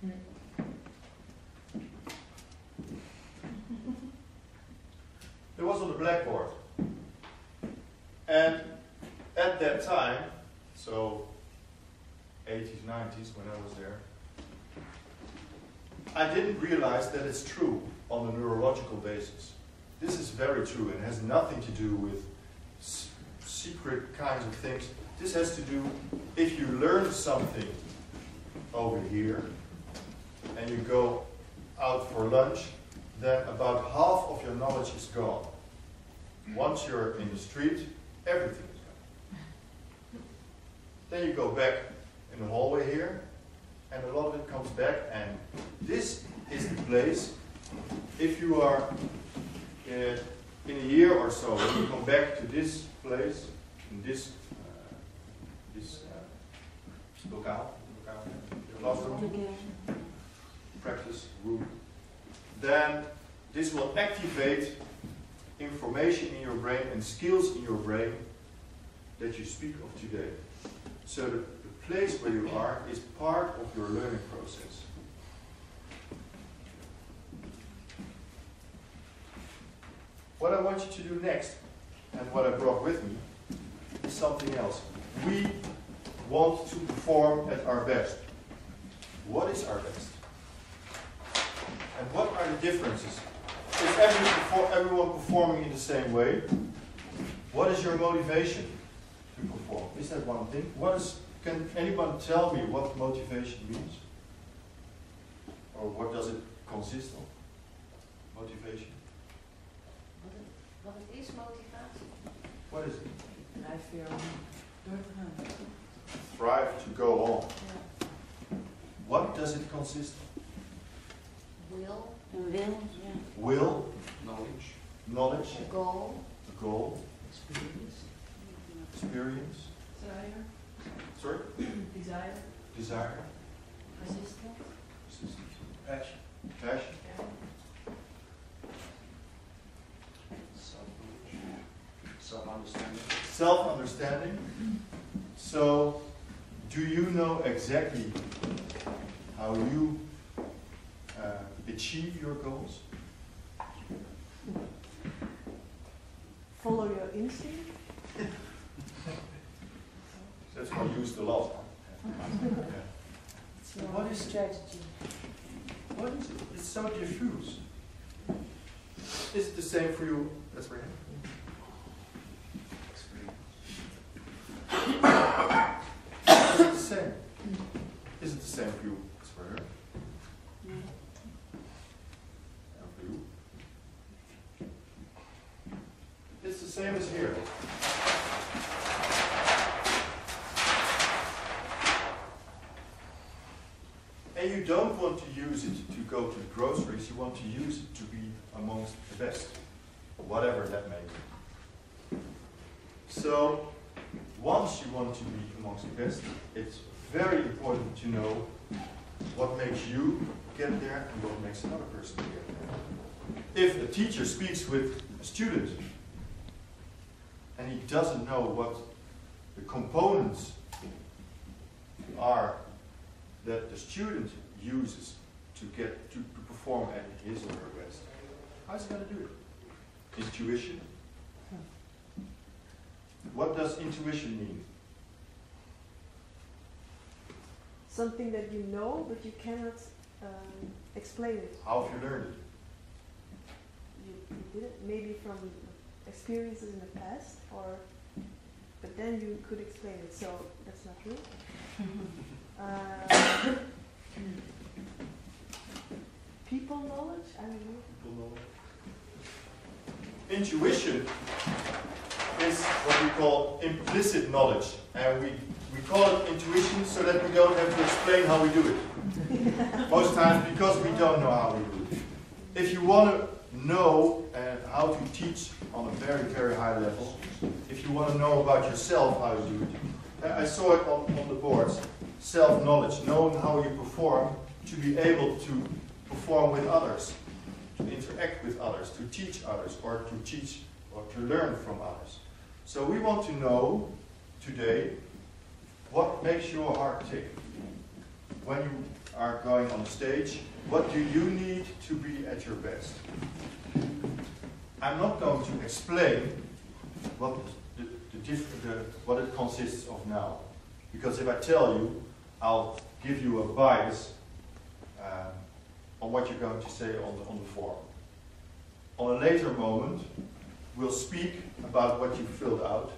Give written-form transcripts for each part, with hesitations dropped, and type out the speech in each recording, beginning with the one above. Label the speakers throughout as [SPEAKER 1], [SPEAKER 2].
[SPEAKER 1] It was on the blackboard. And at that time, so 80s, 90s when I was there, I didn't realize that it's true on a neurological basis. This is very true and has nothing to do with secret kinds of things. This has to do, if you learn something over here and you go out for lunch, then about half of your knowledge is gone. Once you're in the street, everything is gone. Then you go back in the hallway here, and a lot of it comes back, and this is the place, if you are in a year or so, when you come back to this place, in this locale, classroom, practice room, then this will activate information in your brain and skills in your brain that you speak of today. So the place where you are is part of your learning process. What I want you to do next, and what I brought with me, is something else. We want to perform at our best. What is our best? And what are the differences? Is everyone performing in the same way? What is your motivation to perform? Is that one thing? Can anyone tell me what motivation means? Or what does it consist of? Motivation?
[SPEAKER 2] Wat het is, motivatie.
[SPEAKER 1] What is it?
[SPEAKER 3] Drijf weer om door te gaan.
[SPEAKER 1] Thrive to go on. What does it consist of?
[SPEAKER 2] Will.
[SPEAKER 3] Een wil, ja.
[SPEAKER 1] Will,
[SPEAKER 4] Knowledge.
[SPEAKER 1] knowledge,
[SPEAKER 2] A goal.
[SPEAKER 1] a goal,
[SPEAKER 3] Experience.
[SPEAKER 1] experience,
[SPEAKER 3] Desire.
[SPEAKER 1] sorry,
[SPEAKER 3] Desire.
[SPEAKER 1] desire,
[SPEAKER 3] Resistance.
[SPEAKER 1] persistence,
[SPEAKER 4] Passion.
[SPEAKER 1] passion,
[SPEAKER 4] Self-knowledge. Self-understanding.
[SPEAKER 1] self-understanding. So, do you know exactly how you achieve your goals?
[SPEAKER 5] Follow your instinct.
[SPEAKER 1] That's what I used a lot. Yeah.
[SPEAKER 3] It's your
[SPEAKER 1] What is it?
[SPEAKER 3] strategy.
[SPEAKER 1] What is it? It's so diffuse. Is it the same for you? That's for him. Is it the same? Is it the same for you as for her? And for you? It's the same as here. And you don't want to use it to go to the groceries, you want to use it to be amongst the best, whatever that may be. So, once you want to be amongst the best, it's very important to know what makes you get there and what makes another person get there. If a teacher speaks with a student and he doesn't know what the components are that the student uses to perform at his or her best, how's he going to do it? Intuition. What does intuition mean?
[SPEAKER 5] Something that you know, but you cannot explain it.
[SPEAKER 1] How have you learned it?
[SPEAKER 5] You did it maybe from experiences in the past, but then you could explain it. So that's not true. People knowledge? I don't know.
[SPEAKER 1] People know. Intuition is what we call implicit knowledge. And we call it intuition so that we don't have to explain how we do it. Most times because we don't know how we do it. If you want to know how to teach on a very, very high level, if you want to know about yourself how to do it, I saw it on the boards. Self-knowledge, knowing how you perform to be able to perform with others, to interact with others, to teach others, or to teach or to learn from others. So we want to know today what makes your heart tick. When you are going on stage, what do you need to be at your best? I'm not going to explain what what it consists of now, because if I tell you, I'll give you a bias on what you're going to say on the forum. On a later moment, we'll speak about what you filled out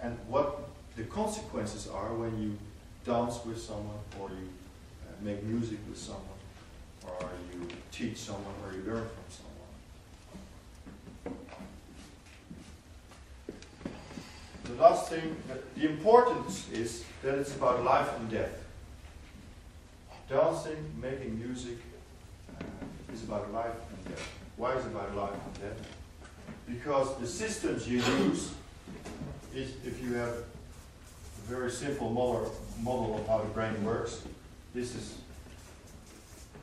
[SPEAKER 1] and what the consequences are when you dance with someone, or you make music with someone, or you teach someone, or you learn from someone. The last thing, the importance is that it's about life and death. Dancing, making music is about life and death. Why is it about life and death? Because the systems you use is, if you have a very simple model of how the brain works, this is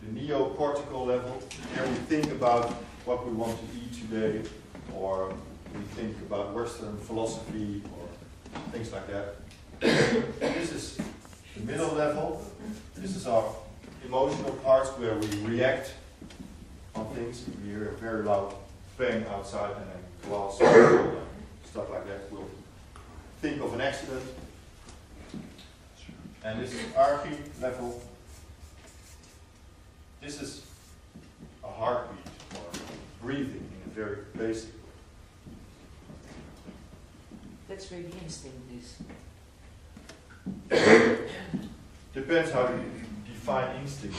[SPEAKER 1] the neocortical level. Here we think about what we want to eat today, or we think about Western philosophy, or things like that. This is the middle level. This is our emotional parts where we react on things. We hear a very loud bang outside and then glass and stuff like that. We'll think of an accident. And this is archi level. This is a heartbeat or breathing in a very basic way.
[SPEAKER 4] That's where the instinct is.
[SPEAKER 1] Depends how you define instinct.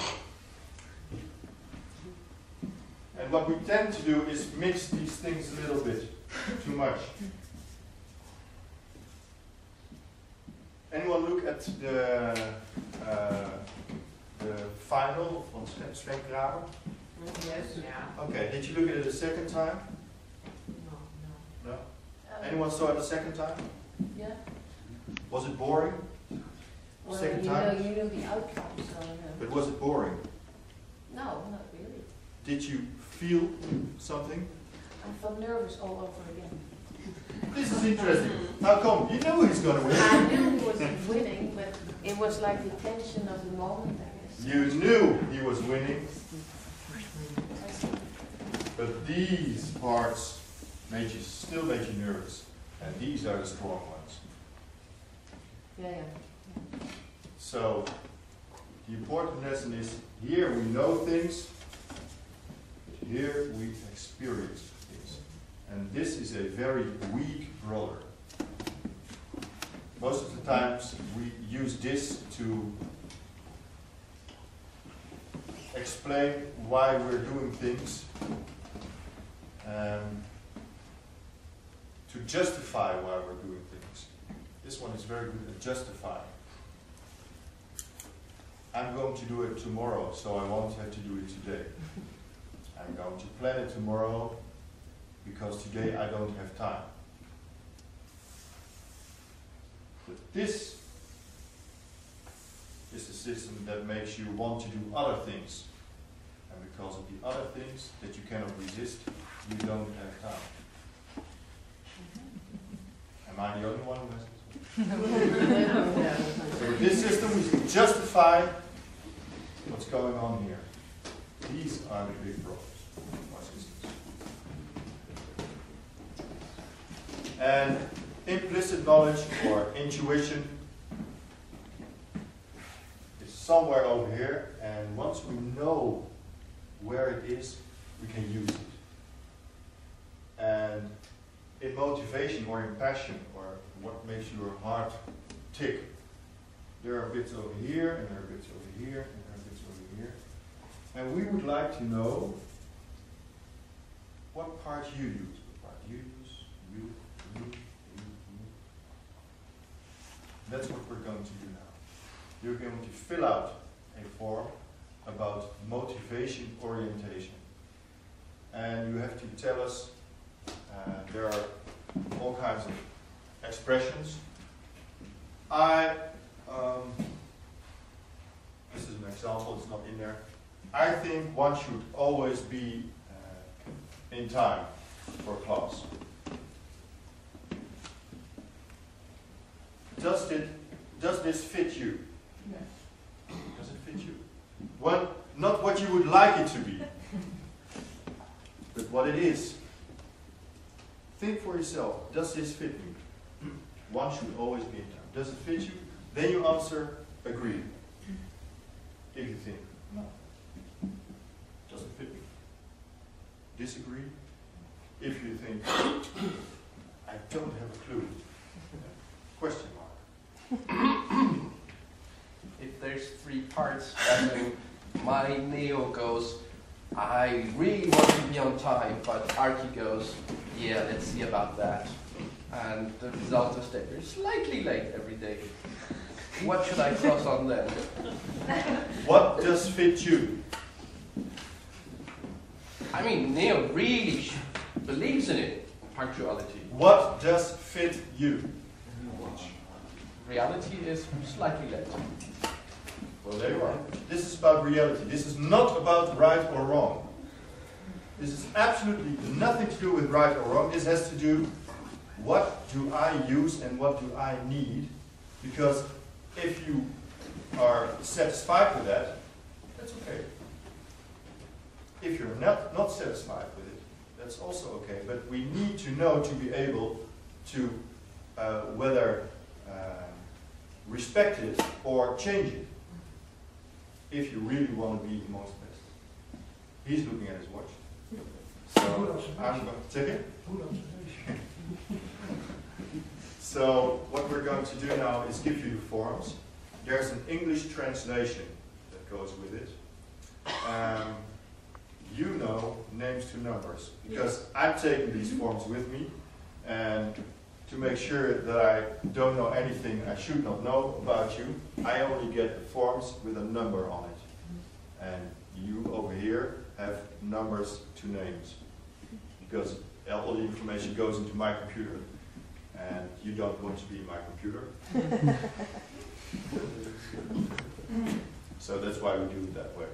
[SPEAKER 1] And what we tend to do is mix these things a little bit too much. Anyone look at the final von Svenkramer?
[SPEAKER 4] Yes. Yeah.
[SPEAKER 1] Okay, did you look at it a second time?
[SPEAKER 4] No.
[SPEAKER 1] No? Anyone saw it a second time?
[SPEAKER 2] Yeah.
[SPEAKER 1] Was it boring?
[SPEAKER 2] Well,
[SPEAKER 1] Second
[SPEAKER 2] you
[SPEAKER 1] time?
[SPEAKER 2] know, you know the outcome, so
[SPEAKER 1] But was it boring?
[SPEAKER 2] no, not really.
[SPEAKER 1] Did you feel something?
[SPEAKER 2] I felt nervous all over again.
[SPEAKER 1] This is interesting. How come? You know he's going to win.
[SPEAKER 2] I knew he was winning, but it was like the tension of the moment, I guess.
[SPEAKER 1] You knew he was winning, but these parts still made you nervous, and these are the strong ones.
[SPEAKER 2] Yeah.
[SPEAKER 1] So the important lesson is, here we know things, but here we experience things. And this is a very weak brother. Most of the times we use this to explain why we're doing things, to justify why we're doing things. This one is very good at justifying. I'm going to do it tomorrow, so I won't have to do it today. I'm going to plan it tomorrow, because today I don't have time. But this is the system that makes you want to do other things. And because of the other things that you cannot resist, you don't have time. Am I the only one who has this? So with this system we can justify what's going on here. These are the big problems of our systems. And implicit knowledge or intuition is somewhere over here, and once we know where it is, we can use it. And in motivation or in passion, or what makes your heart tick, there are bits over here, and there are bits over here, and there are bits over here. And we would like to know what part you use. What part you use, you. That's what we're going to do now. You're going to fill out a form about motivation orientation. And you have to tell us, there are all kinds of expressions. This is an example, it's not in there. I think one should always be in time for class. Does this fit you?
[SPEAKER 3] Yes.
[SPEAKER 1] Does it fit you? would like it to be, but what it is. Think for yourself, does this fit me? One should always be in time. Does it fit you? Then you answer, agree. If you think, no, doesn't fit me. Disagree. If you think, I don't have a clue. Question mark.
[SPEAKER 6] If there's 3 parts, and then my Neo goes, I really want to be on time, but Archie goes, yeah, let's see about that. And the result is that you're slightly late every day. What should I cross on then?
[SPEAKER 1] What does fit you?
[SPEAKER 6] I mean, Neo really believes in it, punctuality.
[SPEAKER 1] What does fit you?
[SPEAKER 6] Reality is slightly late.
[SPEAKER 1] Well, there you are. This is about reality. This is not about right or wrong. This is absolutely nothing to do with right or wrong. This has to do, what do I use and what do I need? Because if you are satisfied with that, that's okay. If you're not satisfied with it, that's also okay. But we need to know to be able to whether respect it or change it, if you really want to be amongst the best. He's looking at his watch. So I'm going to take it. So what we're going to do now is give you the forms. There's an English translation that goes with it. You know names to numbers, because I'm taking these forms with me, and to make sure that I don't know anything I should not know about you, I only get the forms with a number on it. And you over here have numbers to names, because all the information goes into my computer, and you don't want to be my computer. So that's why we do it that way.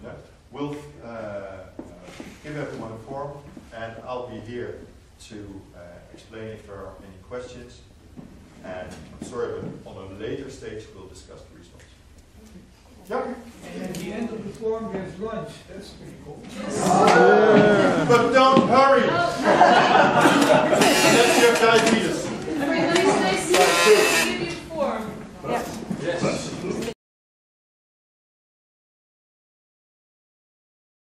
[SPEAKER 1] Yeah. We'll give everyone a form, and I'll be here to explain if there are any questions. And I'm sorry, but on a later stage we'll discuss the results. Yeah.
[SPEAKER 7] And at the end of the form there's lunch. That's pretty cool.
[SPEAKER 1] But don't hurry! Unless you have diabetes.
[SPEAKER 2] Nice.
[SPEAKER 1] Good.